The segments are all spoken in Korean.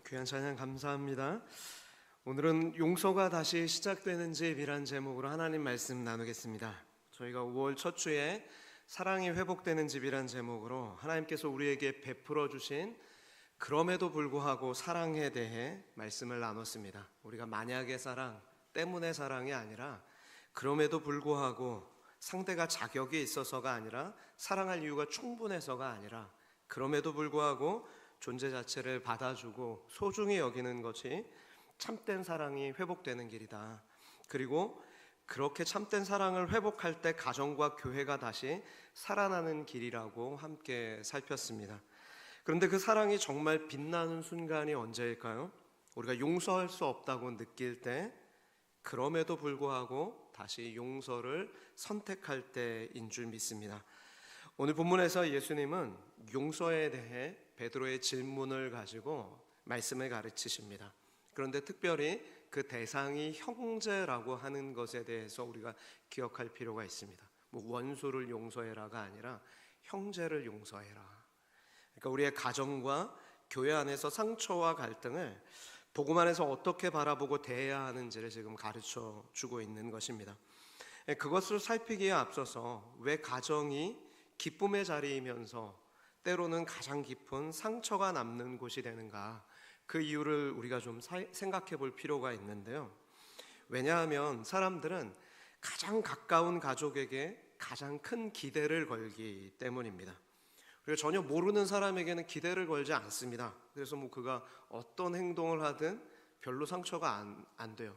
귀한 찬양 감사합니다. 오늘은 용서가 다시 시작되는 집이란 제목으로 하나님 말씀 나누겠습니다. 저희가 5월 첫 주에 사랑이 회복되는 집이란 제목으로 하나님께서 우리에게 베풀어 주신 그럼에도 불구하고 사랑에 대해 말씀을 나눴습니다. 우리가 만약의 사랑 때문에 사랑이 아니라 그럼에도 불구하고 상대가 자격이 있어서가 아니라 사랑할 이유가 충분해서가 아니라 그럼에도 불구하고 존재 자체를 받아주고 소중히 여기는 것이 참된 사랑이 회복되는 길이다. 그리고 그렇게 참된 사랑을 회복할 때 가정과 교회가 다시 살아나는 길이라고 함께 살폈습니다. 그런데 그 사랑이 정말 빛나는 순간이 언제일까요? 우리가 용서할 수 없다고 느낄 때, 그럼에도 불구하고 다시 용서를 선택할 때인 줄 믿습니다. 오늘 본문에서 예수님은 용서에 대해 베드로의 질문을 가지고 말씀을 가르치십니다. 그런데 특별히 그 대상이 형제라고 하는 것에 대해서 우리가 기억할 필요가 있습니다. 원수를 용서해라가 아니라 형제를 용서해라. 그러니까 우리의 가정과 교회 안에서 상처와 갈등을 복음 안에서 어떻게 바라보고 대해야 하는지를 지금 가르쳐 주고 있는 것입니다. 그것을 살피기에 앞서서 왜 가정이 기쁨의 자리이면서 때로는 가장 깊은 상처가 남는 곳이 되는가, 그 이유를 우리가 좀 생각해 볼 필요가 있는데요. 왜냐하면 사람들은 가장 가까운 가족에게 가장 큰 기대를 걸기 때문입니다. 그리고 전혀 모르는 사람에게는 기대를 걸지 않습니다. 그래서 그가 어떤 행동을 하든 별로 상처가 안 돼요.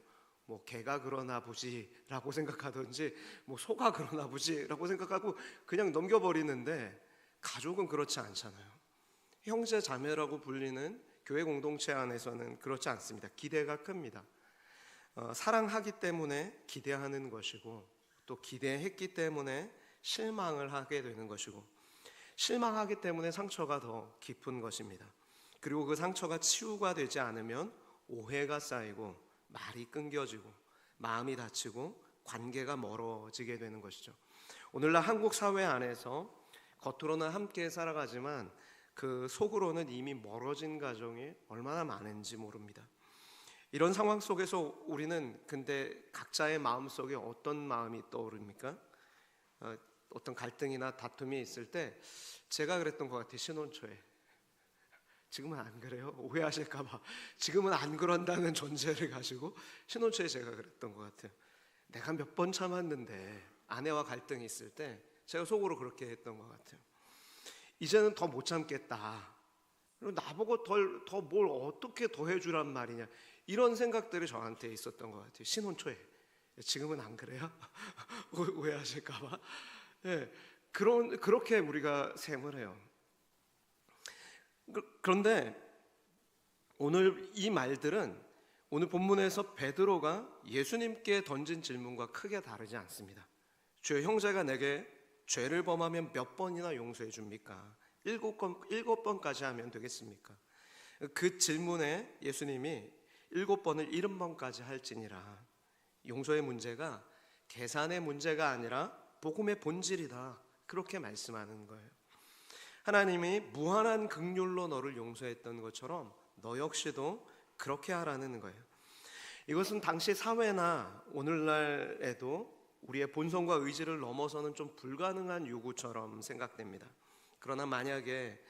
개가 그러나 보지라고 생각하든지 소가 그러나 보지라고 생각하고 그냥 넘겨버리는데, 가족은 그렇지 않잖아요. 형제 자매라고 불리는 교회 공동체 안에서는 그렇지 않습니다. 기대가 큽니다. 사랑하기 때문에 기대하는 것이고, 또 기대했기 때문에 실망을 하게 되는 것이고, 실망하기 때문에 상처가 더 깊은 것입니다. 그리고 그 상처가 치유가 되지 않으면 오해가 쌓이고 말이 끊겨지고 마음이 다치고 관계가 멀어지게 되는 것이죠. 오늘날 한국 사회 안에서 겉으로는 함께 살아가지만 그 속으로는 이미 멀어진 가정이 얼마나 많은지 모릅니다. 이런 상황 속에서 우리는 근데 각자의 마음속에 어떤 마음이 떠오릅니까? 어떤 갈등이나 다툼이 있을 때 제가 그랬던 것 같아요. 신혼초에. 지금은 안 그래요? 오해하실까봐 지금은 안 그런다는 전제를 가지고 신혼초에 제가 그랬던 것 같아요. 내가 몇 번 참았는데 아내와 갈등이 있을 때 제가 속으로 그렇게 했던 것 같아요. 이제는 더 못 참겠다. 그리고 나보고 더 뭘 어떻게 더 해주란 말이냐, 이런 생각들이 저한테 있었던 것 같아요. 신혼초에. 지금은 안 그래요? 오해하실까봐. 네, 그렇게 우리가 셈을 해요. 그런데 오늘 이 말들은 오늘 본문에서 베드로가 예수님께 던진 질문과 크게 다르지 않습니다. 주여, 형제가 내게 죄를 범하면 몇 번이나 용서해 줍니까? 7번까지 하면 되겠습니까? 그 질문에 예수님이 7번을 70번까지 할지니라. 용서의 문제가 계산의 문제가 아니라 복음의 본질이다, 그렇게 말씀하는 거예요. 하나님이 무한한 긍휼로 너를 용서했던 것처럼 너 역시도 그렇게 하라는 거예요. 이것은 당시 사회나 오늘날에도 우리의 본성과 의지를 넘어서는 좀 불가능한 요구처럼 생각됩니다. 그러나 만약에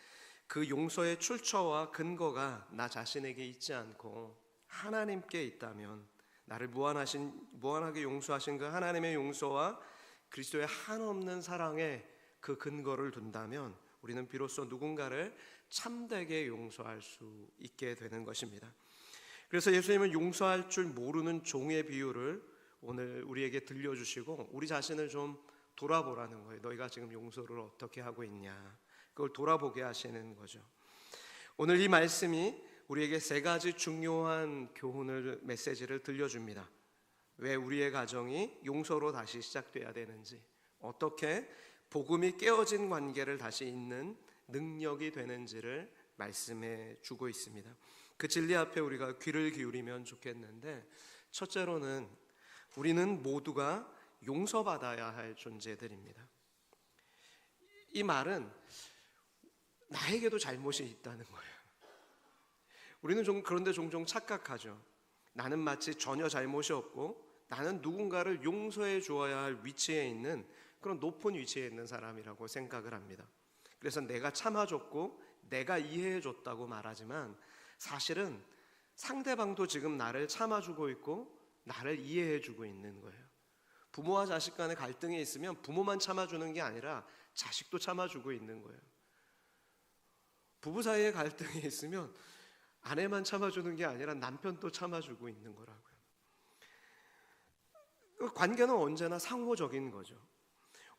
그 용서의 출처와 근거가 나 자신에게 있지 않고 하나님께 있다면, 나를 무한하게 용서하신 그 하나님의 용서와 그리스도의 한없는 사랑에 그 근거를 둔다면 우리는 비로소 누군가를 참되게 용서할 수 있게 되는 것입니다. 그래서 예수님은 용서할 줄 모르는 종의 비유를 오늘 우리에게 들려주시고 우리 자신을 좀 돌아보라는 거예요. 너희가 지금 용서를 어떻게 하고 있냐, 그걸 돌아보게 하시는 거죠. 오늘 이 말씀이 우리에게 세 가지 중요한 교훈을, 메시지를 들려줍니다. 왜 우리의 가정이 용서로 다시 시작돼야 되는지, 어떻게 복음이 깨어진 관계를 다시 잇는 능력이 되는지를 말씀해 주고 있습니다. 그 진리 앞에 우리가 귀를 기울이면 좋겠는데, 첫째로는 우리는 모두가 용서받아야 할 존재들입니다. 이 말은 나에게도 잘못이 있다는 거예요. 우리는 그런데 종종 착각하죠. 나는 마치 전혀 잘못이 없고 나는 누군가를 용서해 주어야 할 위치에 있는 그런 높은 위치에 있는 사람이라고 생각을 합니다. 그래서 내가 참아줬고 내가 이해해 줬다고 말하지만 사실은 상대방도 지금 나를 참아주고 있고 나를 이해해 주고 있는 거예요. 부모와 자식 간의 갈등이 있으면 부모만 참아주는 게 아니라 자식도 참아주고 있는 거예요. 부부 사이에 갈등이 있으면 아내만 참아주는 게 아니라 남편도 참아주고 있는 거라고요. 관계는 언제나 상호적인 거죠.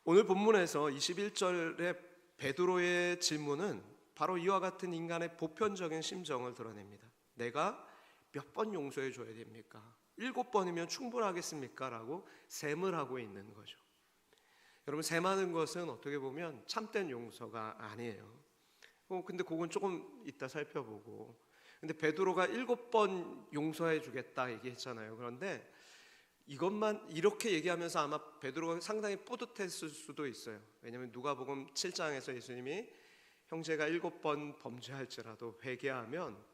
오늘 본문에서 21절의 베드로의 질문은 바로 이와 같은 인간의 보편적인 심정을 드러냅니다. 내가 몇 번 용서해 줘야 됩니까? 7번이면 충분하겠습니까? 라고 셈을 하고 있는 거죠. 여러분, 셈하는 것은 어떻게 보면 참된 용서가 아니에요. 근데 그건 조금 이따 살펴보고. 근데 베드로가 7번 용서해 주겠다 얘기했잖아요. 그런데 이것만 이렇게 얘기하면서 아마 베드로가 상당히 뿌듯했을 수도 있어요. 왜냐하면 누가복음 7장에서 예수님이 형제가 7번 범죄할지라도 회개하면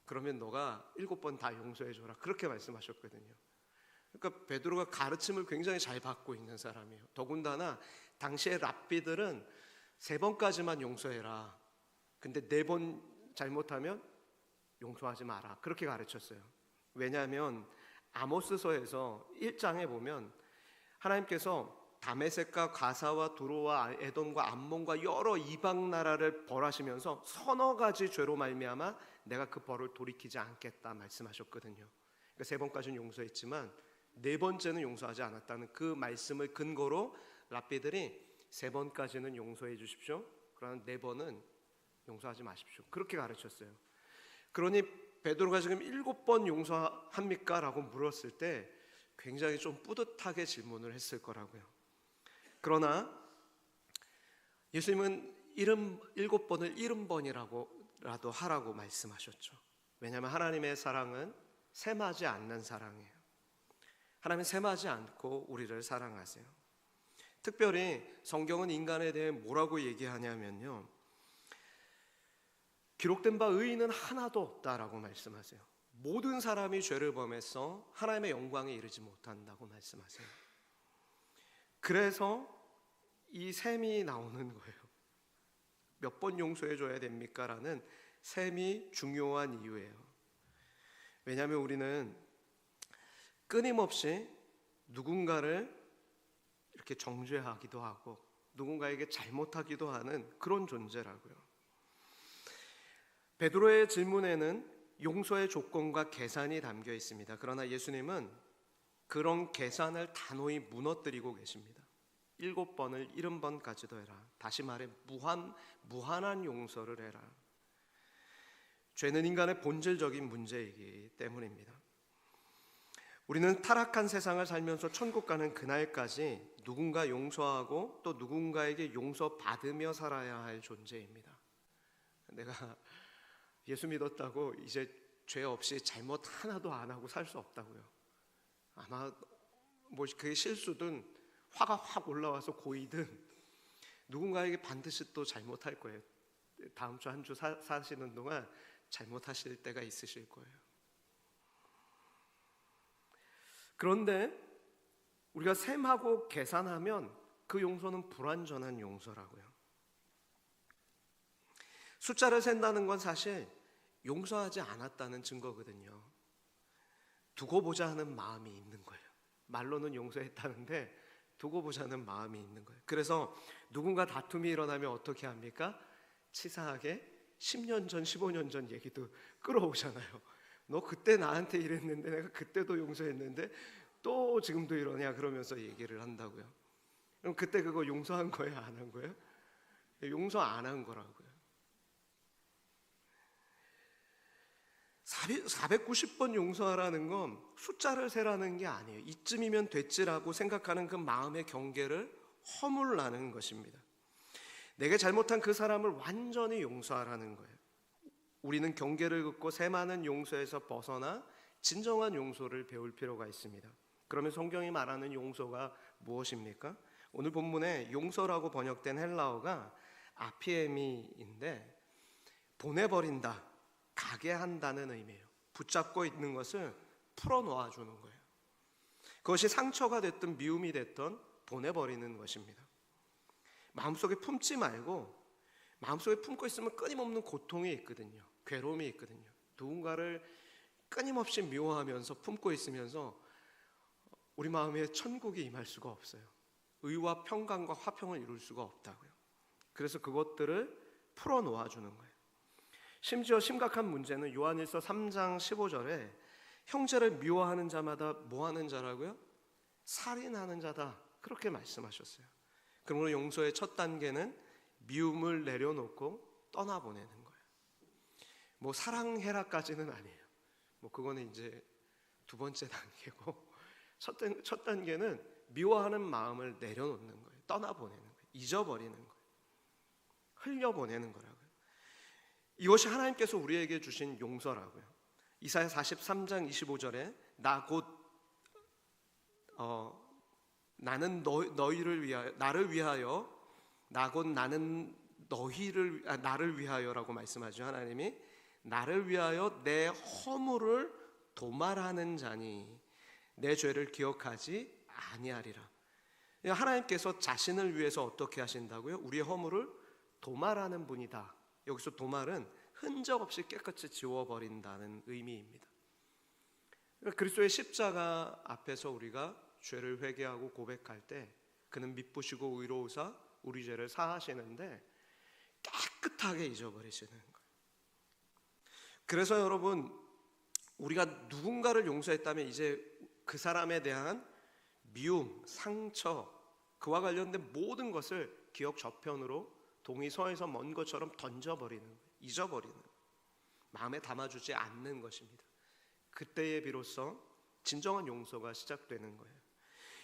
그러면 너가 7번 다 용서해 줘라, 그렇게 말씀하셨거든요. 그러니까 베드로가 가르침을 굉장히 잘 받고 있는 사람이에요. 더군다나 당시의 랍비들은 3번까지만 용서해라, 근데 4번 잘못하면 용서하지 마라, 그렇게 가르쳤어요. 왜냐하면 아모스서에서 1장에 보면 하나님께서 다메섹과 가사와 두로와 에돔과 암몬과 여러 이방 나라를 벌하시면서 서너 가지 죄로 말미암아 내가 그 벌을 돌이키지 않겠다 말씀하셨거든요. 그러니까 3번까지는 용서했지만 4번째는 용서하지 않았다는 그 말씀을 근거로 랍비들이 3번까지는 용서해 주십시오, 그러나 4번은 용서하지 마십시오, 그렇게 가르쳤어요. 그러니 베드로가 지금 7번 용서합니까? 라고 물었을 때 굉장히 좀 뿌듯하게 질문을 했을 거라고요. 그러나 예수님은 7번을 70번이라도 하라고 말씀하셨죠. 왜냐하면 하나님의 사랑은 셈하지 않는 사랑이에요. 하나님은 셈하지 않고 우리를 사랑하세요. 특별히 성경은 인간에 대해 뭐라고 얘기하냐면요, 기록된 바 의인은 하나도 없다라고 말씀하세요. 모든 사람이 죄를 범해서 하나님의 영광에 이르지 못한다고 말씀하세요. 그래서 이 셈이 나오는 거예요. 몇 번 용서해 줘야 됩니까? 라는 셈이 중요한 이유예요. 왜냐하면 우리는 끊임없이 누군가를 이렇게 정죄하기도 하고 누군가에게 잘못하기도 하는 그런 존재라고요. 베드로의 질문에는 용서의 조건과 계산이 담겨 있습니다. 그러나 예수님은 그런 계산을 단호히 무너뜨리고 계십니다. 7번을 70번까지도 해라. 다시 말해 무한한 용서를 해라. 죄는 인간의 본질적인 문제이기 때문입니다. 우리는 타락한 세상을 살면서 천국 가는 그날까지 누군가 용서하고 또 누군가에게 용서받으며 살아야 할 존재입니다. 내가 예수 믿었다고 이제 죄 없이 잘못 하나도 안 하고 살 수 없다고요. 아마 그게 실수든 화가 확 올라와서 고이든 누군가에게 반드시 또 잘못할 거예요. 다음 주 한 주 사시는 동안 잘못하실 때가 있으실 거예요. 그런데 우리가 셈하고 계산하면 그 용서는 불완전한 용서라고요. 숫자를 센다는 건 사실 용서하지 않았다는 증거거든요. 두고 보자 하는 마음이 있는 거예요. 말로는 용서했다는데 두고 보자는 마음이 있는 거예요. 그래서 누군가 다툼이 일어나면 어떻게 합니까? 치사하게 10년 전, 15년 전 얘기도 끌어오잖아요. 너 그때 나한테 이랬는데 내가 그때도 용서했는데 또 지금도 이러냐 그러면서 얘기를 한다고요. 그럼 그때 그거 용서한 거예요? 안 한 거예요? 용서 안 한 거라고요. 490번 용서하라는 건 숫자를 세라는 게 아니에요. 이쯤이면 됐지라고 생각하는 그 마음의 경계를 허물라는 것입니다. 내게 잘못한 그 사람을 완전히 용서하라는 거예요. 우리는 경계를 긋고 셈하는 용서에서 벗어나 진정한 용서를 배울 필요가 있습니다. 그러면 성경이 말하는 용서가 무엇입니까? 오늘 본문에 용서라고 번역된 헬라어가 아피에미인데 보내버린다, 가게 한다는 의미예요. 붙잡고 있는 것을 풀어놓아 주는 거예요. 그것이 상처가 됐든 미움이 됐든 보내버리는 것입니다. 마음속에 품지 말고, 마음속에 품고 있으면 끊임없는 고통이 있거든요. 괴로움이 있거든요. 누군가를 끊임없이 미워하면서 품고 있으면서 우리 마음에 천국이 임할 수가 없어요. 의와 평강과 화평을 이룰 수가 없다고요. 그래서 그것들을 풀어놓아 주는 거예요. 심지어 심각한 문제는 요한일서 3장 15절에 형제를 미워하는 자마다 뭐하는 자라고요? 살인하는 자다, 그렇게 말씀하셨어요. 그러므로 용서의 첫 단계는 미움을 내려놓고 떠나보내는 거예요. 뭐 사랑해라까지는 아니에요. 뭐 그거는 이제 두 번째 단계고, 첫 단계는 미워하는 마음을 내려놓는 거예요. 떠나보내는 거예요. 잊어버리는 거예요. 흘려보내는 거라고요. 이것이 하나님께서 우리에게 주신 용서라고요. 이사야 43장 25절에 나는 너희를 위하여, 나를 위하여, 나는 나를 위하여라고 말씀하죠. 하나님이 나를 위하여 내 허물을 도말하는 자니 내 죄를 기억하지 아니하리라. 하나님께서 자신을 위해서 어떻게 하신다고요? 우리의 허물을 도말하는 분이다. 여기서 도말은 흔적 없이 깨끗이 지워버린다는 의미입니다. 그러니까 그리스도의 십자가 앞에서 우리가 죄를 회개하고 고백할 때 그는 미쁘시고 의로우사 우리 죄를 사하시는데 깨끗하게 잊어버리시는 거예요. 그래서 여러분, 우리가 누군가를 용서했다면 이제 그 사람에 대한 미움, 상처, 그와 관련된 모든 것을 기억 저편으로 동이 서에서 먼 것처럼 던져버리는 거예요. 잊어버리는 거예요. 마음에 담아주지 않는 것입니다. 그때에 비로소 진정한 용서가 시작되는 거예요.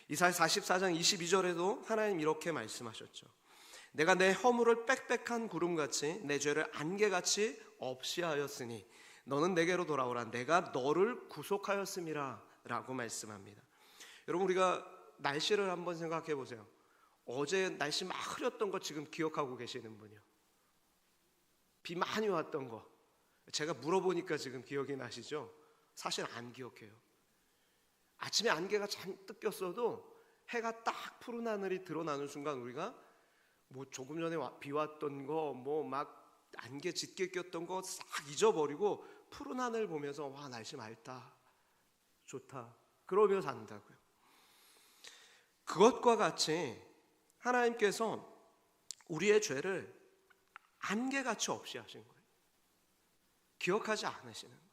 이사야 44장 22절에도 하나님 이렇게 말씀하셨죠. 내가 내 허물을 빽빽한 구름같이 내 죄를 안개같이 없이 하였으니 너는 내게로 돌아오라. 내가 너를 구속하였음이라 라고 말씀합니다. 여러분, 우리가 날씨를 한번 생각해 보세요. 어제 날씨 막 흐렸던 거 지금 기억하고 계시는 분이요? 비 많이 왔던 거 제가 물어보니까 지금 기억이 나시죠? 사실 안 기억해요. 아침에 안개가 잔뜩 꼈어도 해가 딱 푸른 하늘이 드러나는 순간 우리가 뭐 조금 전에 비 왔던 거, 뭐 막 안개 짙게 꼈던 거 싹 잊어버리고 푸른 하늘 보면서 와, 날씨 맑다, 좋다, 그러면서 산다고요. 그것과 같이 하나님께서 우리의 죄를 안개같이 없이 하신 거예요. 기억하지 않으시는 거예요.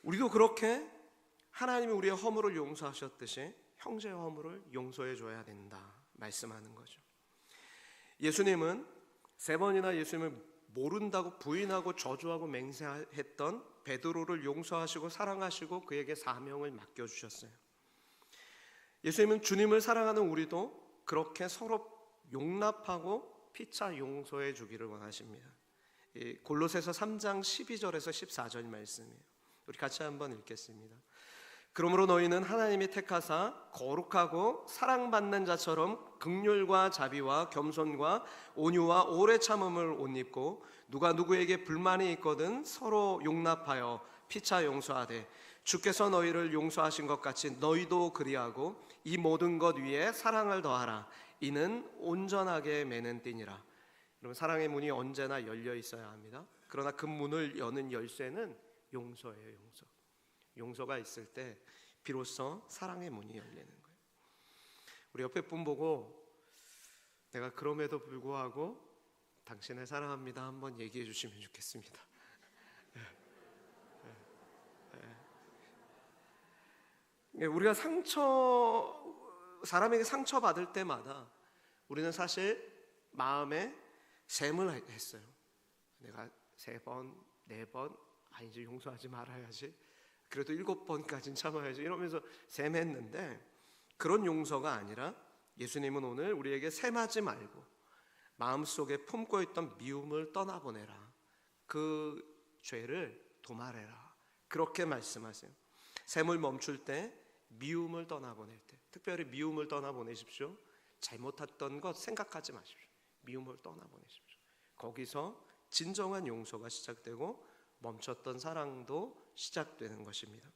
우리도 그렇게 하나님이 우리의 허물을 용서하셨듯이 형제의 허물을 용서해 줘야 된다 말씀하는 거죠. 예수님은 3번이나 예수님을 모른다고 부인하고 저주하고 맹세했던 베드로를 용서하시고 사랑하시고 그에게 사명을 맡겨주셨어요. 예수님은 주님을 사랑하는 우리도 그렇게 서로 용납하고 피차 용서해 주기를 원하십니다. 골로새서 3장 12절에서 14절 말씀이에요. 우리 같이 한번 읽겠습니다. 그러므로 너희는 하나님이 택하사 거룩하고 사랑받는 자처럼 긍휼과 자비와 겸손과 온유와 오래 참음을 옷 입고 누가 누구에게 불만이 있거든 서로 용납하여 피차 용서하되 주께서 너희를 용서하신 것 같이 너희도 그리하고 이 모든 것 위에 사랑을 더하라. 이는 온전하게 매는 띠니라. 여러분, 사랑의 문이 언제나 열려 있어야 합니다. 그러나 그 문을 여는 열쇠는 용서예요. 용서. 용서가 있을 때 비로소 사랑의 문이 열리는 거예요. 우리 옆에 분 보고 내가 그럼에도 불구하고 당신을 사랑합니다 한번 얘기해 주시면 좋겠습니다. 우리가 사람에게 상처받을 때마다 우리는 사실 마음에 셈을 했어요. 내가 3번, 4번 이제 용서하지 말아야지, 그래도 7번까지는 참아야지 이러면서 셈했는데, 그런 용서가 아니라 예수님은 오늘 우리에게 셈하지 말고 마음속에 품고 있던 미움을 떠나보내라, 그 죄를 도말해라, 그렇게 말씀하세요. 셈을 멈출 때, 미움을 떠나보낼 때, 특별히 미움을 떠나보내십시오. 잘못했던 것 생각하지 마십시오. 미움을 떠나보내십시오. 거기서 진정한 용서가 시작되고 멈췄던 사랑도 시작되는 것입니다.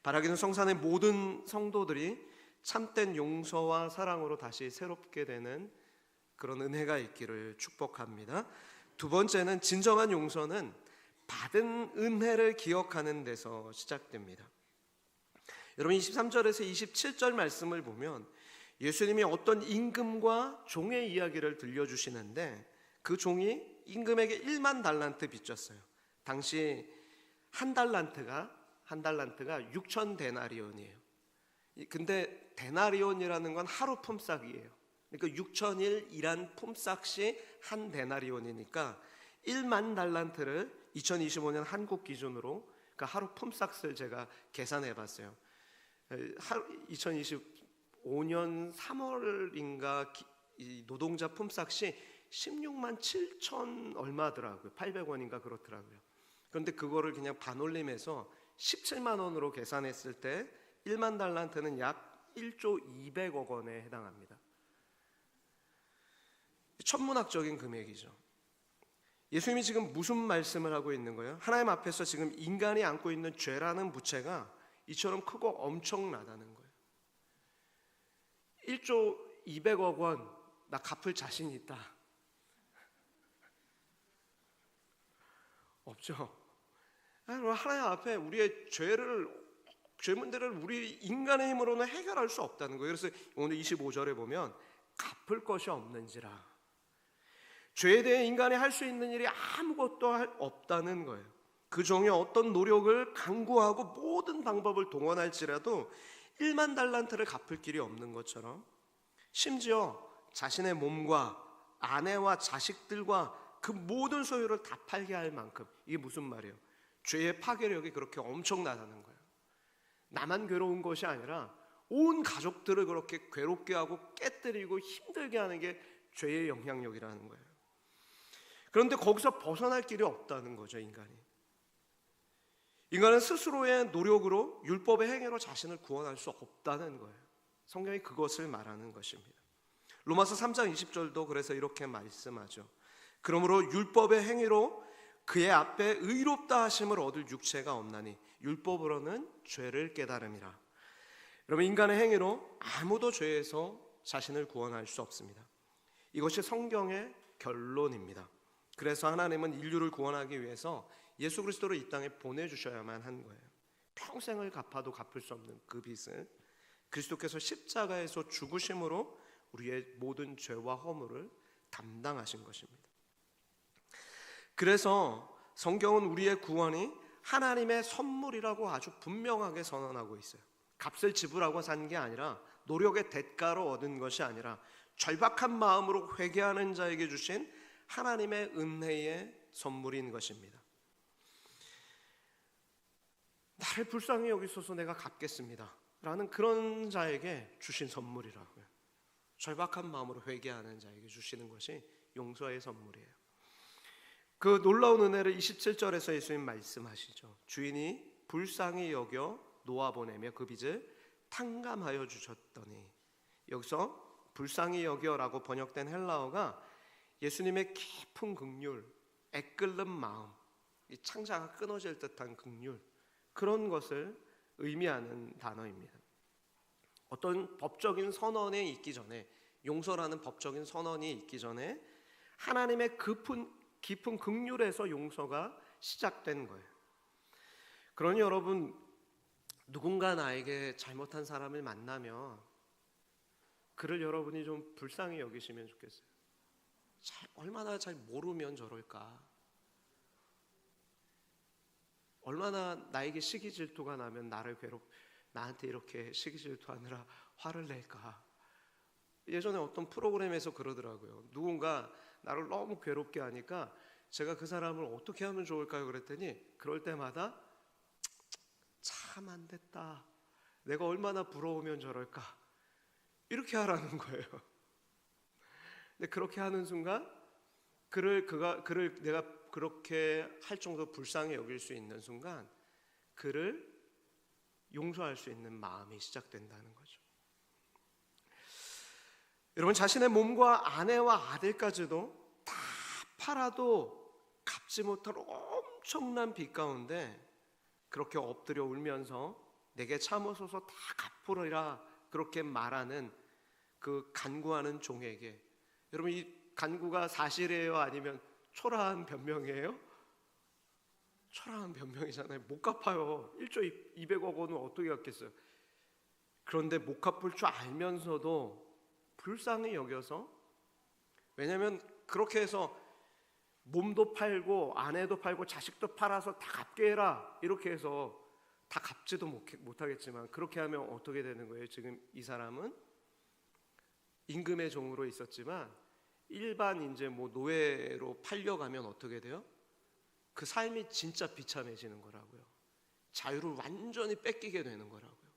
바라기는 성산의 모든 성도들이 참된 용서와 사랑으로 다시 새롭게 되는 그런 은혜가 있기를 축복합니다. 두 번째는 진정한 용서는 받은 은혜를 기억하는 데서 시작됩니다. 여러분 23절에서 27절 말씀을 보면 예수님이 어떤 임금과 종의 이야기를 들려주시는데 그 종이 임금에게 1만 달란트 빚졌어요. 당시 한 달란트가 6천 데나리온이에요. 근데 데나리온이라는 건 하루 품삯이에요. 그러니까 6천일 일한 품삯이 한 데나리온이니까 1만 달란트를 2025년 한국 기준으로 그러니까 하루 품삯을 제가 계산해 봤어요. 2025년 3월인가 노동자 품삯이 16만 7천 얼마더라고요. 800원인가 그렇더라고요. 그런데 그거를 그냥 반올림해서 17만 원으로 계산했을 때 1만 달란트는 약 1조 200억 원에 해당합니다. 천문학적인 금액이죠. 예수님이 지금 무슨 말씀을 하고 있는 거예요? 하나님 앞에서 지금 인간이 안고 있는 죄라는 부채가 이처럼 크고 엄청나다는 거예요. 1조 200억 원 나 갚을 자신 있다. 없죠. 하나님 앞에 우리의 죄문들을 우리 인간의 힘으로는 해결할 수 없다는 거예요. 그래서 오늘 25절에 보면 갚을 것이 없는지라. 죄에 대해 인간이 할 수 있는 일이 아무것도 없다는 거예요. 그 종이 어떤 노력을 강구하고 모든 방법을 동원할지라도 1만 달란트를 갚을 길이 없는 것처럼 심지어 자신의 몸과 아내와 자식들과 그 모든 소유를 다 팔게 할 만큼, 이게 무슨 말이에요? 죄의 파괴력이 그렇게 엄청나다는 거예요. 나만 괴로운 것이 아니라 온 가족들을 그렇게 괴롭게 하고 깨뜨리고 힘들게 하는 게 죄의 영향력이라는 거예요. 그런데 거기서 벗어날 길이 없다는 거죠. 인간은 스스로의 노력으로 율법의 행위로 자신을 구원할 수 없다는 거예요. 성경이 그것을 말하는 것입니다. 로마서 3장 20절도 그래서 이렇게 말씀하죠. 그러므로 율법의 행위로 그의 앞에 의롭다 하심을 얻을 육체가 없나니 율법으로는 죄를 깨달음이라. 여러분, 인간의 행위로 아무도 죄에서 자신을 구원할 수 없습니다. 이것이 성경의 결론입니다. 그래서 하나님은 인류를 구원하기 위해서 예수 그리스도를 이 땅에 보내주셔야만 한 거예요. 평생을 갚아도 갚을 수 없는 그 빚을 그리스도께서 십자가에서 죽으심으로 우리의 모든 죄와 허물을 담당하신 것입니다. 그래서 성경은 우리의 구원이 하나님의 선물이라고 아주 분명하게 선언하고 있어요. 값을 지불하고 산 게 아니라, 노력의 대가로 얻은 것이 아니라 절박한 마음으로 회개하는 자에게 주신 하나님의 은혜의 선물인 것입니다. 나를 불쌍히 여기소서 내가 갚겠습니다 라는 그런 자에게 주신 선물이라고요. 절박한 마음으로 회개하는 자에게 주시는 것이 용서의 선물이에요. 그 놀라운 은혜를 27절에서 예수님 말씀하시죠. 주인이 불쌍히 여겨 놓아보내며 그 빚을 탕감하여 주셨더니, 여기서 불쌍히 여겨라고 번역된 헬라어가 예수님의 깊은 긍휼, 애끓는 마음, 이 창자가 끊어질 듯한 긍휼, 그런 것을 의미하는 단어입니다. 어떤 법적인 선언이 있기 전에, 용서라는 법적인 선언이 있기 전에 하나님의 깊은 긍휼에서 용서가 시작된 거예요. 그러니 여러분, 누군가 나에게 잘못한 사람을 만나면 그를 여러분이 좀 불쌍히 여기시면 좋겠어요. 얼마나 잘 모르면 저럴까? 얼마나 나에게 시기 질투가 나면 나한테 이렇게 시기 질투하느라 화를 낼까? 예전에 어떤 프로그램에서 그러더라고요. 누군가 나를 너무 괴롭게 하니까 제가 그 사람을 어떻게 하면 좋을까요? 그랬더니 그럴 때마다 참 안 됐다. 내가 얼마나 부러우면 저럴까? 이렇게 하라는 거예요. 근데 그렇게 하는 순간 그를 내가 그렇게 할 정도로 불쌍히 여길 수 있는 순간 그를 용서할 수 있는 마음이 시작된다는 거죠. 여러분, 자신의 몸과 아내와 아들까지도 다 팔아도 갚지 못할 엄청난 빚 가운데 그렇게 엎드려 울면서 내게 참으소서 다 갚으리라 그렇게 말하는 그 간구하는 종에게, 여러분 이 간구가 사실이에요? 아니면 초라한 변명이에요? 초라한 변명이잖아요. 못 갚아요. 1조 200억 원은 어떻게 갚겠어요? 그런데 못 갚을 줄 알면서도 불쌍히 여겨서, 왜냐하면 그렇게 해서 몸도 팔고 아내도 팔고 자식도 팔아서 다 갚게 해라 이렇게 해서 다 갚지도 못하겠지만, 그렇게 하면 어떻게 되는 거예요? 지금 이 사람은 임금의 종으로 있었지만 일반 이제 뭐 노예로 팔려가면 어떻게 돼요? 그 삶이 진짜 비참해지는 거라고요. 자유를 완전히 뺏기게 되는 거라고요.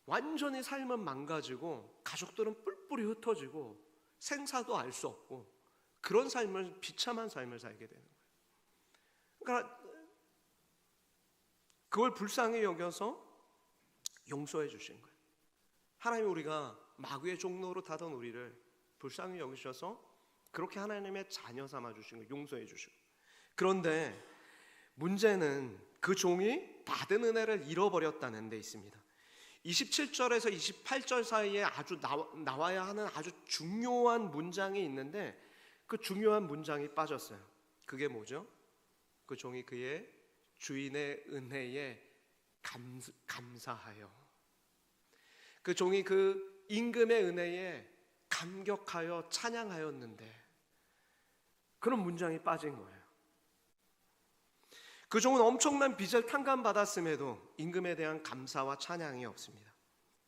완전히 삶은 망가지고 가족들은 뿔뿔이 흩어지고 생사도 알 수 없고 그런 삶을, 비참한 삶을 살게 되는 거예요. 그러니까 그걸 불쌍히 여겨서 용서해 주신 거예요. 하나님, 우리가 마귀의 종로로 타던 우리를 불쌍히 여기셔서 그렇게 하나님의 자녀 삼아 주신 거예요. 용서해 주시고. 그런데 문제는 그 종이 받은 은혜를 잃어버렸다는 데 있습니다. 27절에서 28절 사이에 아주 나와야 하는 아주 중요한 문장이 있는데 그 중요한 문장이 빠졌어요. 그게 뭐죠? 그 종이 그의 주인의 은혜에 감사하여, 그 종이 그 임금의 은혜에 감격하여 찬양하였는데, 그런 문장이 빠진 거예요. 그 종은 엄청난 빚을 탕감받았음에도 임금에 대한 감사와 찬양이 없습니다.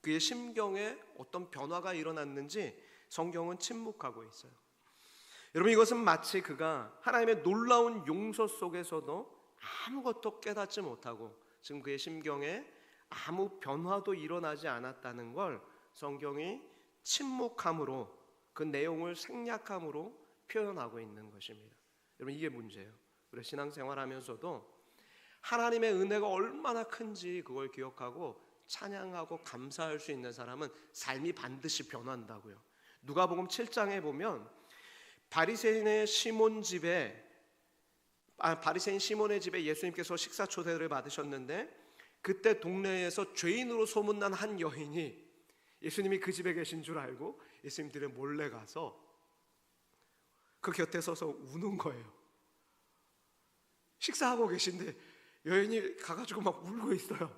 그의 심경에 어떤 변화가 일어났는지 성경은 침묵하고 있어요. 여러분, 이것은 마치 그가 하나님의 놀라운 용서 속에서도 아무것도 깨닫지 못하고 지금 그의 심경에 아무 변화도 일어나지 않았다는 걸 성경이 침묵함으로, 그 내용을 생략함으로 표현하고 있는 것입니다. 여러분, 이게 문제예요. 우리 신앙생활하면서도 하나님의 은혜가 얼마나 큰지 그걸 기억하고 찬양하고 감사할 수 있는 사람은 삶이 반드시 변한다고요. 누가복음 7장에 보면 바리새인 시몬의 집에 예수님께서 식사 초대를 받으셨는데, 그때 동네에서 죄인으로 소문난 한 여인이 예수님이 그 집에 계신 줄 알고 예수님들이 몰래 가서 그 곁에 서서 우는 거예요. 식사하고 계신데 여인이 가가지고 막 울고 있어요.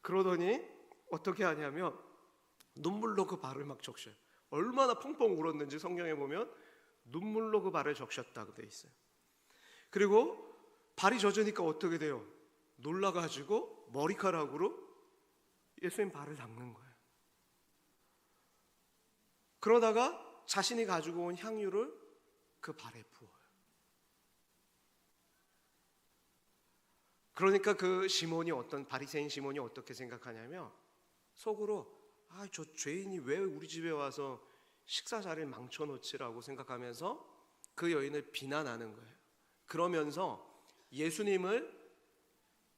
그러더니 어떻게 하냐면 눈물로 그 발을 막 적셔요. 얼마나 펑펑 울었는지 성경에 보면 눈물로 그 발을 적셨다고 돼 있어요. 그리고 발이 젖으니까 어떻게 돼요? 놀라가지고 머리카락으로 예수님 발을 닦는 거예요. 그러다가 자신이 가지고 온 향유를 그 발에 부어요. 그러니까 그 시몬이, 바리새인 시몬이 어떻게 생각하냐면 속으로 저 죄인이 왜 우리 집에 와서 식사 자리를 망쳐놓지라고 생각하면서 그 여인을 비난하는 거예요. 그러면서 예수님을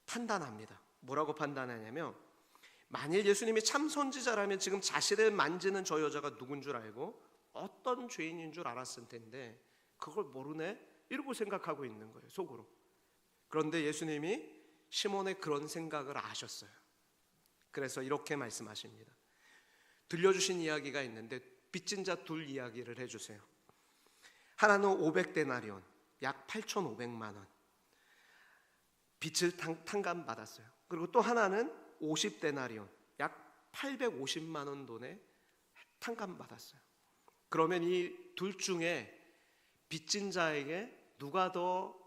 판단합니다. 뭐라고 판단하냐면, 만일 예수님이 참 선지자라면 지금 자신을 만지는 저 여자가 누군 줄 알고 어떤 죄인인 줄 알았을 텐데 그걸 모르네? 이러고 생각하고 있는 거예요, 속으로. 그런데 예수님이 시몬의 그런 생각을 아셨어요. 그래서 이렇게 말씀하십니다. 들려주신 이야기가 있는데 빚진 자 둘 이야기를 해주세요. 하나는 500데나리온, 약 8,500만 원 빚을 탕감받았어요. 그리고 또 하나는 50데나리온, 약 850만 원 돈에 탕감받았어요. 그러면 이 둘 중에 빚진 자에게 누가 더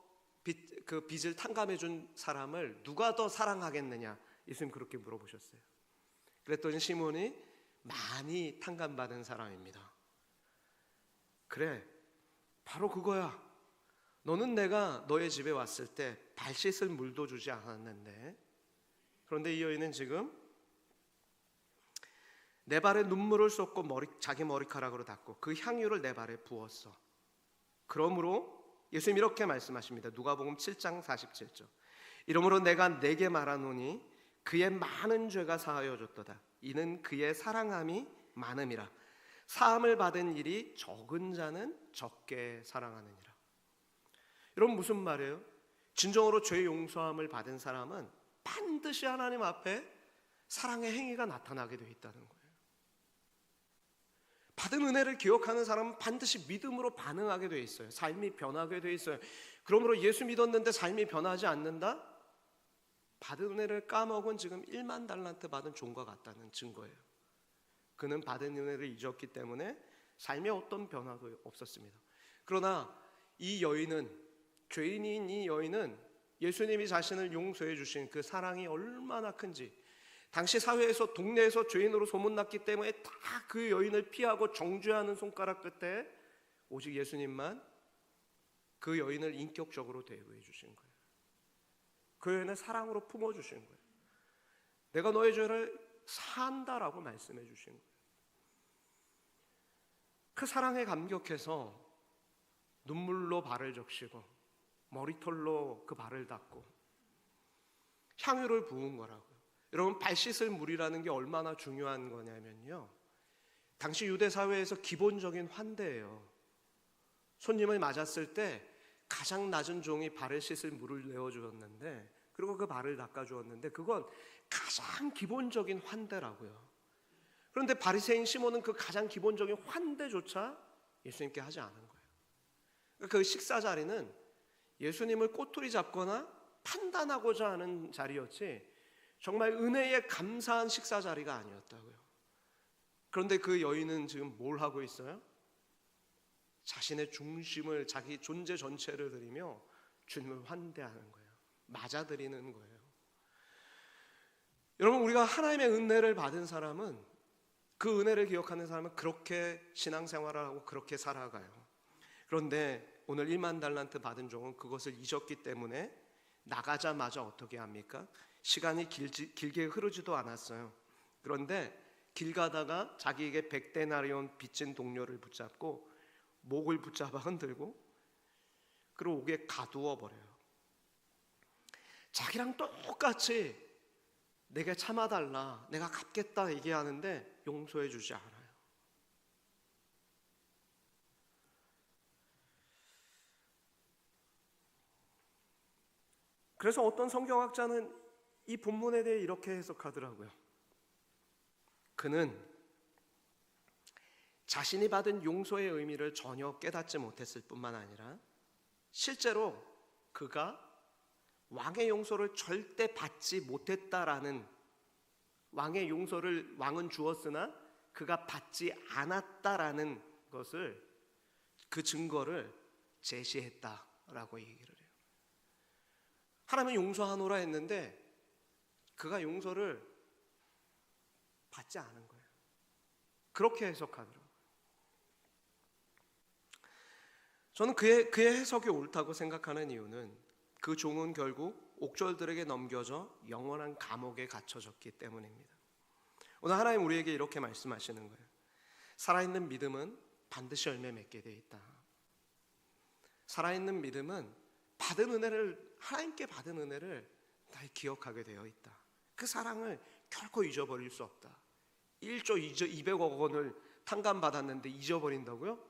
그 빚을 탕감해 준 사람을 누가 더 사랑하겠느냐, 예수님 그렇게 물어보셨어요. 그랬더니 시몬이 많이 탕감받은 사람입니다. 그래, 바로 그거야. 너는 내가 너의 집에 왔을 때 발 씻을 물도 주지 않았는데. 그런데 이 여인은 지금 내 발에 눈물을 쏟고 자기 머리카락으로 닦고 그 향유를 내 발에 부었어. 그러므로 예수님 이렇게 말씀하십니다. 누가복음 7장 47절. 이러므로 내가 네게 말하노니 그의 많은 죄가 사하여졌도다. 이는 그의 사랑함이 많음이라. 사함을 받은 일이 적은 자는 적게 사랑하느니라. 여러분, 무슨 말이에요? 진정으로 죄 용서함을 받은 사람은 반드시 하나님 앞에 사랑의 행위가 나타나게 되어 있다는 거예요. 받은 은혜를 기억하는 사람은 반드시 믿음으로 반응하게 되어 있어요. 삶이 변하게 되어 있어요. 그러므로 예수 믿었는데 삶이 변하지 않는다? 받은 은혜를 까먹은 지금 1만 달란트 받은 종과 같다는 증거예요. 그는 받은 은혜를 잊었기 때문에 삶에 어떤 변화도 없었습니다. 그러나 이 여인은, 죄인인 이 여인은 예수님이 자신을 용서해 주신 그 사랑이 얼마나 큰지, 당시 사회에서, 동네에서 죄인으로 소문났기 때문에 다 그 여인을 피하고 정죄하는 손가락 끝에 오직 예수님만 그 여인을 인격적으로 대우해 주신 거예요. 그 여인을 사랑으로 품어주신 거예요. 내가 너의 죄를 사한다라고 말씀해 주신 거예요. 그 사랑에 감격해서 눈물로 발을 적시고 머리털로 그 발을 닦고 향유를 부은 거라고요. 여러분, 발 씻을 물이라는 게 얼마나 중요한 거냐면요, 당시 유대 사회에서 기본적인 환대예요. 손님을 맞았을 때 가장 낮은 종이 발을 씻을 물을 내어주었는데, 그리고 그 발을 닦아주었는데, 그건 가장 기본적인 환대라고요. 그런데 바리새인 시몬은 그 가장 기본적인 환대조차 예수님께 하지 않은 거예요. 그 식사 자리는 예수님을 꼬투리 잡거나 판단하고자 하는 자리였지 정말 은혜에 감사한 식사 자리가 아니었다고요. 그런데 그 여인은 지금 뭘 하고 있어요? 자신의 중심을, 자기 존재 전체를 드리며 주님을 환대하는 거예요. 맞아드리는 거예요. 여러분, 우리가 하나님의 은혜를 받은 사람은, 그 은혜를 기억하는 사람은 그렇게 신앙생활을 하고 그렇게 살아가요. 그런데 오늘 1만 달란트 받은 종은 그것을 잊었기 때문에 나가자마자 어떻게 합니까? 시간이 길게 흐르지도 않았어요. 그런데 길 가다가 자기에게 100데나리온 빚진 동료를 붙잡고 목을 붙잡아 흔들고 그리고 옥에 가두어 버려요. 자기랑 똑같이 내게 참아달라, 내가 갚겠다 얘기하는데 용서해 주지 않아요. 그래서 어떤 성경학자는 이 본문에 대해 이렇게 해석하더라고요. 그는 자신이 받은 용서의 의미를 전혀 깨닫지 못했을 뿐만 아니라 실제로 그가 왕의 용서를 절대 받지 못했다라는, 왕의 용서를 왕은 주었으나 그가 받지 않았다라는 것을, 그 증거를 제시했다라고 얘기를 해요. 하나님은 용서하노라 했는데 그가 용서를 받지 않은 거예요. 그렇게 해석하더라고요. 저는 그의 해석이 옳다고 생각하는 이유는 그 종은 결국 옥졸들에게 넘겨져 영원한 감옥에 갇혀졌기 때문입니다. 오늘 하나님 우리에게 이렇게 말씀하시는 거예요. 살아있는 믿음은 반드시 열매 맺게 돼 있다. 살아있는 믿음은 받은 은혜를, 하나님께 받은 은혜를 다 기억하게 되어 있다. 그 사랑을 결코 잊어버릴 수 없다. 1조 200억 원을 탕감받았는데 잊어버린다고요?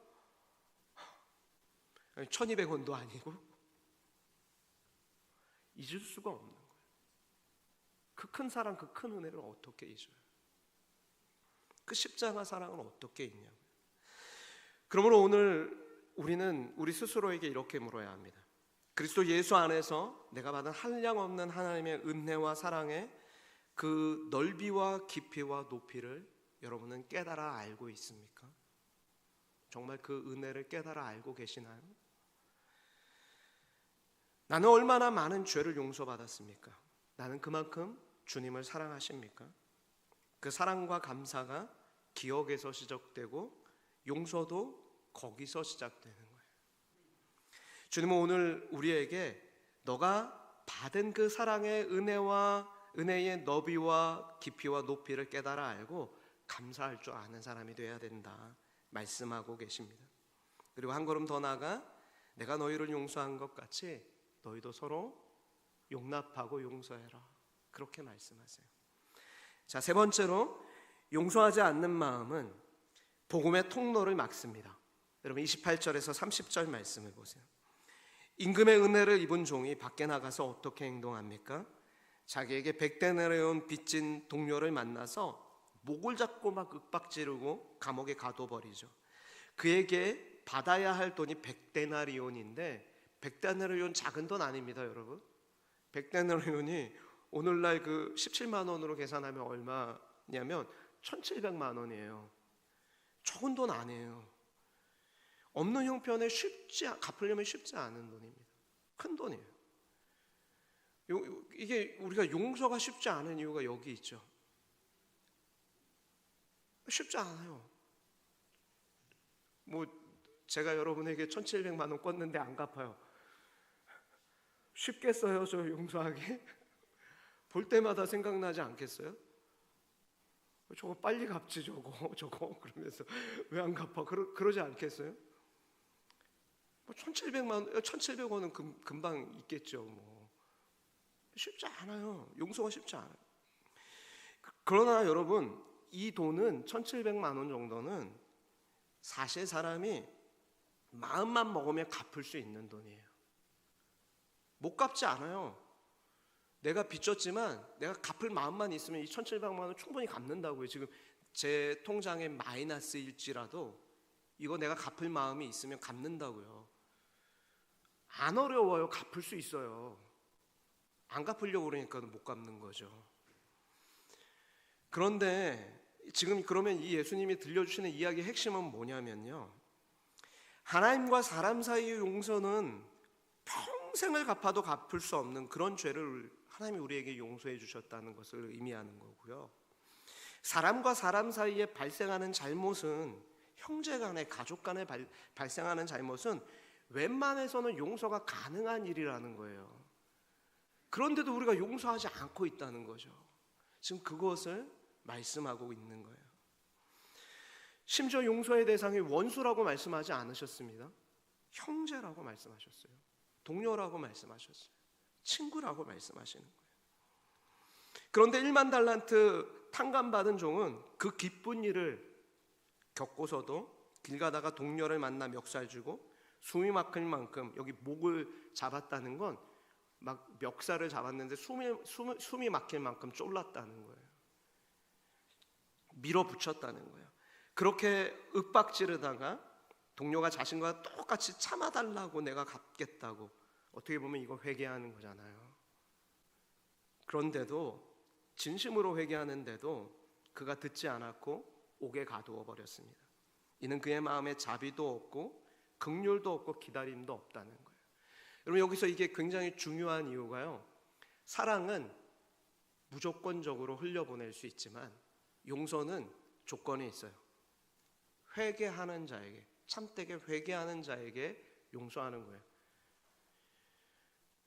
1200원도 아니고 잊을 수가 없는 거예요. 그 큰 사랑, 그 큰 은혜를 어떻게 잊어요? 그 십자가 사랑을 어떻게 잊냐고요. 그러므로 오늘 우리는 우리 스스로에게 이렇게 물어야 합니다. 그리스도 예수 안에서 내가 받은 한량없는 하나님의 은혜와 사랑의 그 넓이와 깊이와 높이를 여러분은 깨달아 알고 있습니까? 정말 그 은혜를 깨달아 알고 계시나요? 나는 얼마나 많은 죄를 용서받았습니까? 나는 그만큼 주님을 사랑하십니까? 그 사랑과 감사가 기억에서 시작되고 용서도 거기서 시작되는 거예요. 주님은 오늘 우리에게 너가 받은 그 사랑의 은혜의 너비와 깊이와 높이를 깨달아 알고 감사할 줄 아는 사람이 되어야 된다 말씀하고 계십니다. 그리고 한 걸음 더 나아가 내가 너희를 용서한 것 같이 너희도 서로 용납하고 용서해라, 그렇게 말씀하세요. 자, 세 번째로 용서하지 않는 마음은 복음의 통로를 막습니다. 여러분 28절에서 30절 말씀을 보세요. 임금의 은혜를 입은 종이 밖에 나가서 어떻게 행동합니까? 자기에게 100데나리온 빚진 동료를 만나서 목을 잡고 막 윽박지르고 감옥에 가둬버리죠. 그에게 받아야 할 돈이 100데나리온인데 100데나리온 작은 돈 아닙니다, 여러분. 100데나리온이 오늘날 그 17만 원으로 계산하면 얼마냐면 1,700만 원이에요. 적은 돈 아니에요. 없는 형편에 갚으려면 쉽지 않은 돈입니다. 큰 돈이에요. 이게 우리가 용서가 쉽지 않은 이유가 여기 있죠. 쉽지 않아요. 뭐 제가 여러분에게 1,700만 원 꿨는데 안 갚아요. 쉽겠어요, 저 용서하기? 볼 때마다 생각나지 않겠어요? 저거 빨리 갚지, 저거 그러면서 왜 안 갚아? 그러지 않겠어요? 1,700원은 금방 있겠죠. 뭐 쉽지 않아요. 용서가 쉽지 않아요. 그러나 여러분, 이 돈은 1,700만 원 정도는 사실 사람이 마음만 먹으면 갚을 수 있는 돈이에요. 못 갚지 않아요. 내가 빚졌지만 내가 갚을 마음만 있으면 이 1,700만 원 충분히 갚는다고요. 지금 제 통장에 마이너스일지라도 이거 내가 갚을 마음이 있으면 갚는다고요. 안 어려워요. 갚을 수 있어요. 안 갚으려고 그러니까 못 갚는 거죠. 그런데 지금 그러면 이 예수님이 들려주시는 이야기의 핵심은 뭐냐면요, 하나님과 사람 사이의 용서는 평생을 갚아도 갚을 수 없는 그런 죄를 하나님이 우리에게 용서해 주셨다는 것을 의미하는 거고요. 사람과 사람 사이에 발생하는 잘못은, 형제 간에, 가족 간에 발생하는 잘못은 웬만해서는 용서가 가능한 일이라는 거예요. 그런데도 우리가 용서하지 않고 있다는 거죠. 지금 그것을 말씀하고 있는 거예요. 심지어 용서의 대상이 원수라고 말씀하지 않으셨습니다. 형제라고 말씀하셨어요. 동료라고 말씀하셨어요. 친구라고 말씀하시는 거예요. 그런데 1만 달란트 탕감받은 종은 그 기쁜 일을 겪고서도 길 가다가 동료를 만나 멱살 주고 숨이 막힐 만큼, 여기 목을 잡았다는 건 막 멱살을 잡았는데 숨이 막힐 만큼 쫄랐다는 거예요. 밀어붙였다는 거예요. 그렇게 윽박지르다가 동료가 자신과 똑같이 참아달라고, 내가 갚겠다고, 어떻게 보면 이거 회개하는 거잖아요. 그런데도, 진심으로 회개하는데도 그가 듣지 않았고 옥에 가두어 버렸습니다. 이는 그의 마음에 자비도 없고 긍휼도 없고 기다림도 없다는 거예요. 여러분, 여기서 이게 굉장히 중요한 이유가요, 사랑은 무조건적으로 흘려보낼 수 있지만 용서는 조건이 있어요. 회개하는 자에게, 참되게 회개하는 자에게 용서하는 거예요.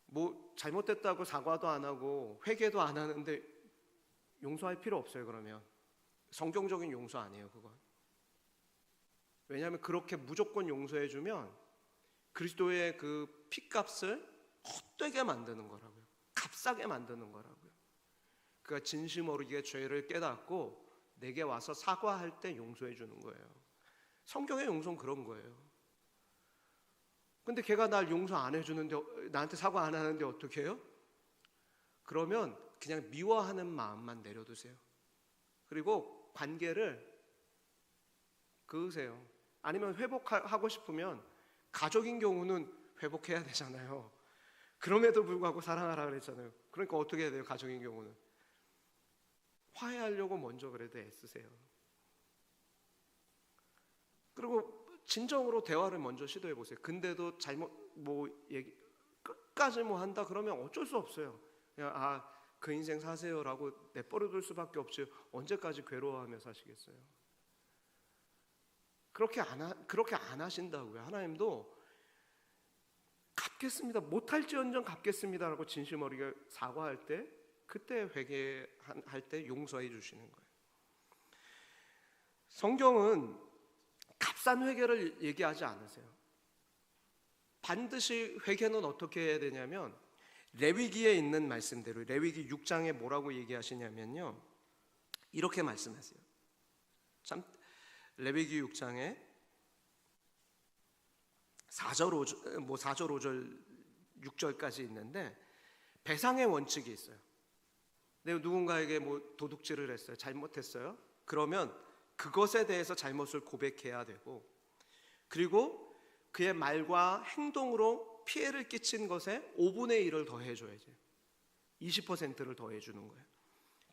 뭐 잘못됐다고 사과도 안 하고 회개도 안 하는데 용서할 필요 없어요. 그러면 성경적인 용서 아니에요, 그건. 왜냐하면 그렇게 무조건 용서해주면 그리스도의 그 피값을 헛되게 만드는 거라고요. 값싸게 만드는 거라고요. 그가 진심으로 이게 죄를 깨닫고 내게 와서 사과할 때 용서해 주는 거예요. 성경의 용서는 그런 거예요. 근데 걔가 날 용서 안 해주는데, 나한테 사과 안 하는데 어떻게 해요? 그러면 그냥 미워하는 마음만 내려두세요. 그리고 관계를 그으세요. 아니면 회복하고 싶으면, 가족인 경우는 회복해야 되잖아요. 그럼에도 불구하고 사랑하라 그랬잖아요. 그러니까 어떻게 해야 돼요? 가족인 경우는 화해하려고 먼저 그래도 애쓰세요. 그리고 진정으로 대화를 먼저 시도해 보세요. 근데도 잘못 끝까지 한다 그러면 어쩔 수 없어요. 그냥 그 인생 사세요라고 내버려둘 수밖에 없지. 언제까지 괴로워하며 사시겠어요? 그렇게 안 하신다고요. 하나님도 갚겠습니다, 못할지언정 갚겠습니다라고 진심 어리게 사과할 때, 그때 회개할 때 용서해 주시는 거예요. 성경은 값싼 회개를 얘기하지 않으세요. 반드시 회개는 어떻게 해야 되냐면, 레위기에 있는 말씀대로, 레위기 6장에 뭐라고 얘기하시냐면요, 이렇게 말씀하세요. 참 레위기 6장에 4절 5절 6절까지 있는데 배상의 원칙이 있어요. 내가 누군가에게 도둑질을 했어요. 잘못했어요. 그러면 그것에 대해서 잘못을 고백해야 되고, 그리고 그의 말과 행동으로 피해를 끼친 것에 5분의 1을 더해줘야지. 20%를 더해주는 거예요.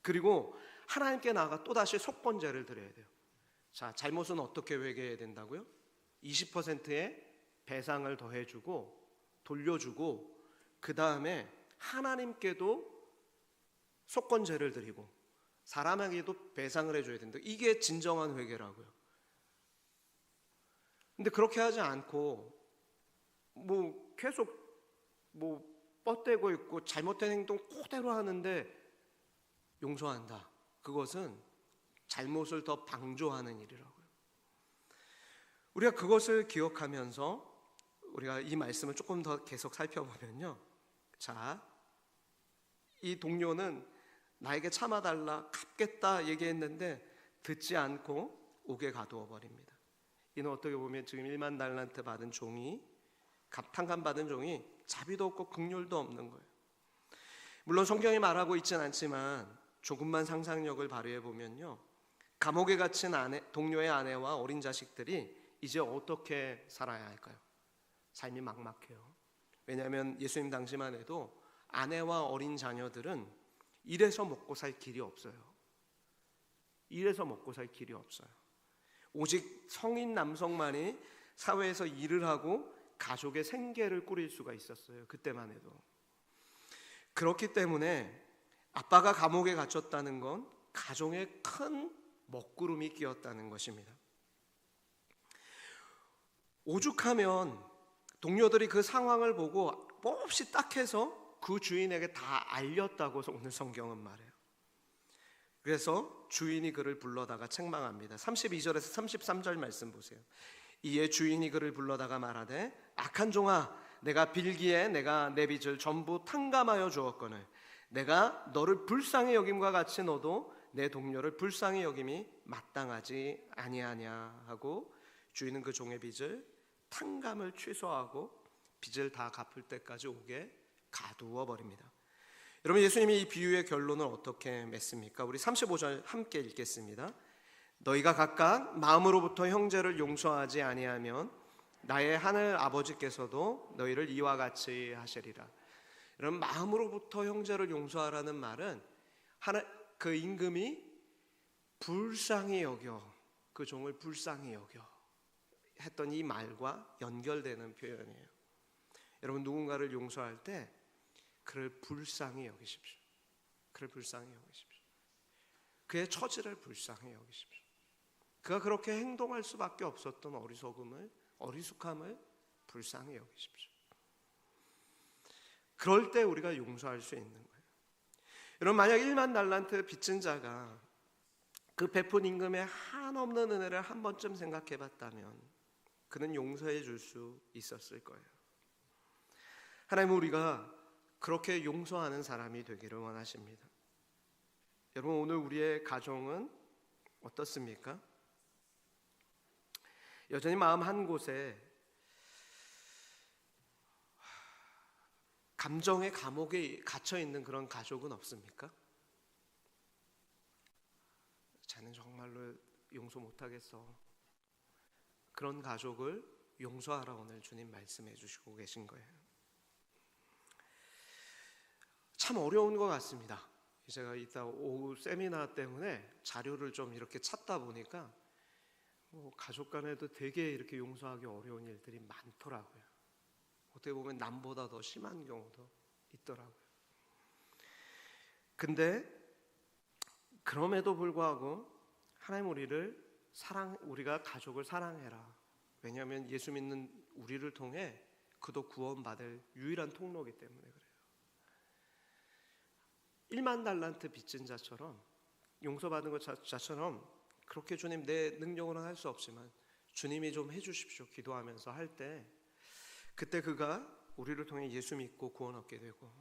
그리고 하나님께 나아가 또다시 속건제를 드려야 돼요. 자, 잘못은 어떻게 회개해야 된다고요? 20%의 배상을 더해주고 돌려주고, 그 다음에 하나님께도 속건제를 드리고 사람에게도 배상을 해줘야 된다. 이게 진정한 회개라고요. 근데 그렇게 하지 않고 계속 뻗대고 있고 잘못된 행동 그대로 하는데 용서한다. 그것은 잘못을 더 방조하는 일이라고요. 우리가 그것을 기억하면서 우리가 이 말씀을 조금 더 계속 살펴보면요, 자, 이 동료는 나에게 참아달라, 갚겠다 얘기했는데 듣지 않고 옥에 가두어 버립니다. 이는 어떻게 보면 지금 1만 달란트 받은 종이, 탕감 받은 종이 자비도 없고 긍휼도 없는 거예요. 물론 성경이 말하고 있지는 않지만 조금만 상상력을 발휘해 보면요, 감옥에 갇힌 동료의 아내와 어린 자식들이 이제 어떻게 살아야 할까요? 삶이 막막해요. 왜냐하면 예수님 당시만 해도 아내와 어린 자녀들은 일해서 먹고 살 길이 없어요. 일해서 먹고 살 길이 없어요. 오직 성인 남성만이 사회에서 일을 하고 가족의 생계를 꾸릴 수가 있었어요. 그때만 해도. 그렇기 때문에 아빠가 감옥에 갇혔다는 건 가정에 큰 먹구름이 끼었다는 것입니다. 오죽하면 동료들이 그 상황을 보고 몹시 딱해서 그 주인에게 다 알렸다고 오늘 성경은 말해요. 그래서 주인이 그를 불러다가 책망합니다. 32절에서 33절 말씀 보세요. 이에 주인이 그를 불러다가 말하되 악한 종아, 내가 빌기에 내가 내 빚을 전부 탕감하여 주었거늘 내가 너를 불쌍히 여김과 같이 너도 내 동료를 불쌍히 여김이 마땅하지 아니하냐 하고, 주인은 그 종의 빚을 탕감을 취소하고 빚을 다 갚을 때까지 옥에 가두어 버립니다. 여러분, 예수님이 이 비유의 결론을 어떻게 맺습니까? 우리 35절 함께 읽겠습니다. 너희가 각각 마음으로부터 형제를 용서하지 아니하면 나의 하늘 아버지께서도 너희를 이와 같이 하시리라. 여러분, 마음으로부터 형제를 용서하라는 말은 그 임금이 불쌍히 여겨, 그 종을 불쌍히 여겨 했던 이 말과 연결되는 표현이에요. 여러분, 누군가를 용서할 때 그를 불쌍히 여기십시오. 그를 불쌍히 여기십시오. 그의 처지를 불쌍히 여기십시오. 그가 그렇게 행동할 수밖에 없었던 어리숙함을 불쌍히 여기십시오. 그럴 때 우리가 용서할 수 있는 거예요. 여러분, 만약 1만 달란트 빚진 자가 그 베푼 임금의 한없는 은혜를 한 번쯤 생각해 봤다면 그는 용서해 줄 수 있었을 거예요. 하나님은 우리가 그렇게 용서하는 사람이 되기를 원하십니다. 여러분, 오늘 우리의 가정은 어떻습니까? 여전히 마음 한 곳에 감정의 감옥에 갇혀 있는 그런 가족은 없습니까? 자는 정말로 용서 못하겠어. 그런 가족을 용서하라 오늘 주님 말씀해 주시고 계신 거예요. 참 어려운 것 같습니다. 제가 이따 오후 세미나 때문에 자료를 좀 이렇게 찾다 보니까 가족 간에도 되게 이렇게 용서하기 어려운 일들이 많더라고요. 어떻게 보면 남보다 더 심한 경우도 있더라고요. 근데 그럼에도 불구하고 하나님 우리가 가족을 사랑해라. 왜냐하면 예수 믿는 우리를 통해 그도 구원받을 유일한 통로이기 때문에 그래요. 1만 달란트 빚진 자처럼 용서받은 것 자처럼 그렇게 주님 내 능력으로는 할 수 없지만 주님이 좀 해주십시오 기도하면서 할 때, 그때 그가 우리를 통해 예수 믿고 구원 얻게 되고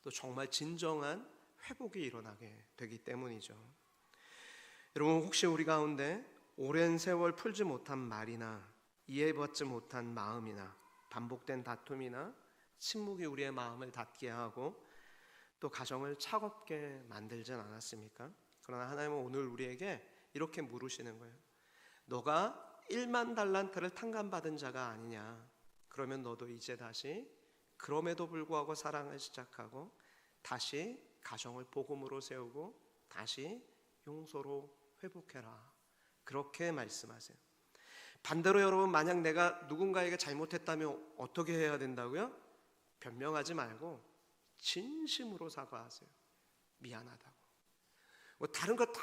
또 정말 진정한 회복이 일어나게 되기 때문이죠. 여러분, 혹시 우리 가운데 오랜 세월 풀지 못한 말이나 이해받지 못한 마음이나 반복된 다툼이나 침묵이 우리의 마음을 닫게 하고 또 가정을 차갑게 만들진 않았습니까? 그러나 하나님은 오늘 우리에게 이렇게 물으시는 거예요. 너가 1만 달란트를 탕감받은 자가 아니냐? 그러면 너도 이제 다시 그럼에도 불구하고 사랑을 시작하고 다시 가정을 복음으로 세우고 다시 용서로 회복해라. 그렇게 말씀하세요. 반대로 여러분, 만약 내가 누군가에게 잘못했다면 어떻게 해야 된다고요? 변명하지 말고 진심으로 사과하세요. 미안하다고. 뭐 다른 거 다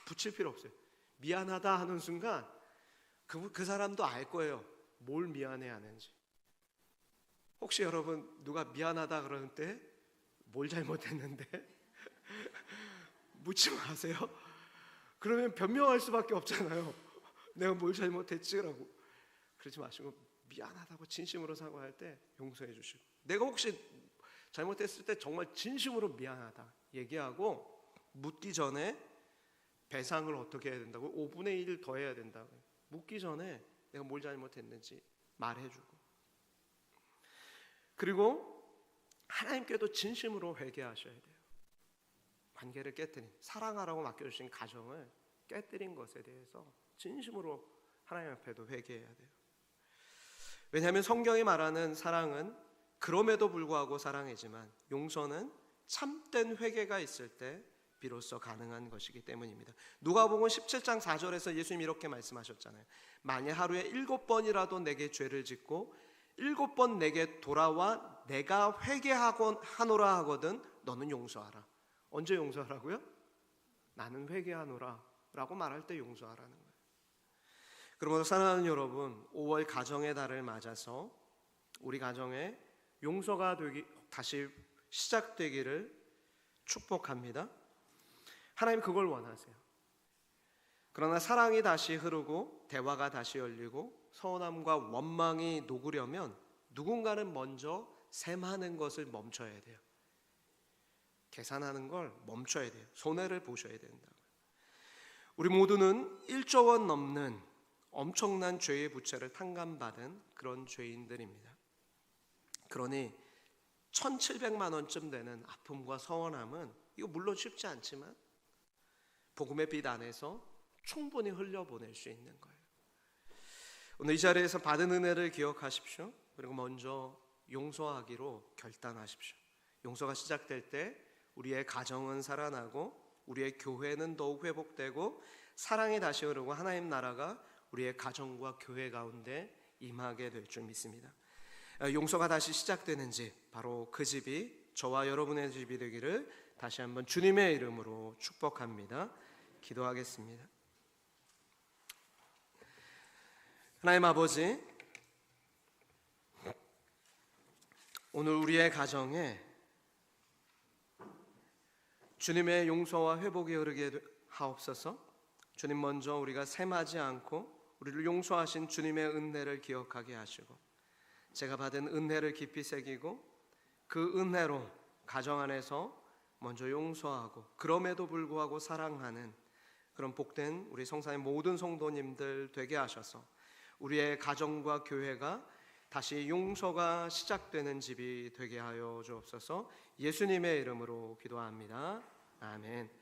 붙일 필요 없어요. 미안하다 하는 순간 그 사람도 알 거예요. 뭘 미안해 하는지. 혹시 여러분 누가 미안하다 그러는 때 뭘 잘못했는데 묻지 마세요. 그러면 변명할 수밖에 없잖아요. 내가 뭘 잘못했지라고. 그러지 마시고 미안하다고 진심으로 사과할 때 용서해 주시고, 내가 혹시 잘못했을 때 정말 진심으로 미안하다 얘기하고 묻기 전에 배상을 어떻게 해야 된다고? 5분의 1 더 해야 된다고. 묻기 전에 내가 뭘 잘못했는지 말해주고, 그리고 하나님께도 진심으로 회개하셔야 돼요. 관계를 깨뜨린, 사랑하라고 맡겨주신 가정을 깨뜨린 것에 대해서 진심으로 하나님 앞에도 회개해야 돼요. 왜냐하면 성경이 말하는 사랑은 그럼에도 불구하고 사랑이지만 용서는 참된 회개가 있을 때 비로소 가능한 것이기 때문입니다. 누가복음 17장 4절에서 예수님이 이렇게 말씀하셨잖아요. 만약 하루에 7번이라도 내게 죄를 짓고 7번 내게 돌아와 내가 회개하노라 하거든 너는 용서하라. 언제 용서하라고요? 나는 회개하노라 라고 말할 때 용서하라는 거예요. 그러므로 사랑하는 여러분, 5월 가정의 달을 맞아서 우리 가정에 용서가 다시 시작되기를 축복합니다. 하나님 그걸 원하세요. 그러나 사랑이 다시 흐르고 대화가 다시 열리고 서운함과 원망이 녹으려면 누군가는 먼저 셈하는 것을 멈춰야 돼요. 계산하는 걸 멈춰야 돼요. 손해를 보셔야 된다고요. 우리 모두는 1조 원 넘는 엄청난 죄의 부채를 탕감받은 그런 죄인들입니다. 그러니 1,700만 원쯤 되는 아픔과 서운함은 이거 물론 쉽지 않지만 복음의 빛 안에서 충분히 흘려보낼 수 있는 거예요. 오늘 이 자리에서 받은 은혜를 기억하십시오. 그리고 먼저 용서하기로 결단하십시오. 용서가 시작될 때 우리의 가정은 살아나고 우리의 교회는 더욱 회복되고 사랑이 다시 흐르고 하나님 나라가 우리의 가정과 교회 가운데 임하게 될 줄 믿습니다. 용서가 다시 시작되는 집, 바로 그 집이 저와 여러분의 집이 되기를 다시 한번 주님의 이름으로 축복합니다. 기도하겠습니다. 하나님 아버지, 오늘 우리의 가정에 주님의 용서와 회복이 흐르게 하옵소서. 주님, 먼저 우리가 셈하지 않고 우리를 용서하신 주님의 은혜를 기억하게 하시고 제가 받은 은혜를 깊이 새기고 그 은혜로 가정 안에서 먼저 용서하고 그럼에도 불구하고 사랑하는 그런 복된 우리 성사의 모든 성도님들 되게 하셔서 우리의 가정과 교회가 다시 용서가 시작되는 집이 되게 하여 주옵소서. 예수님의 이름으로 기도합니다. 아멘.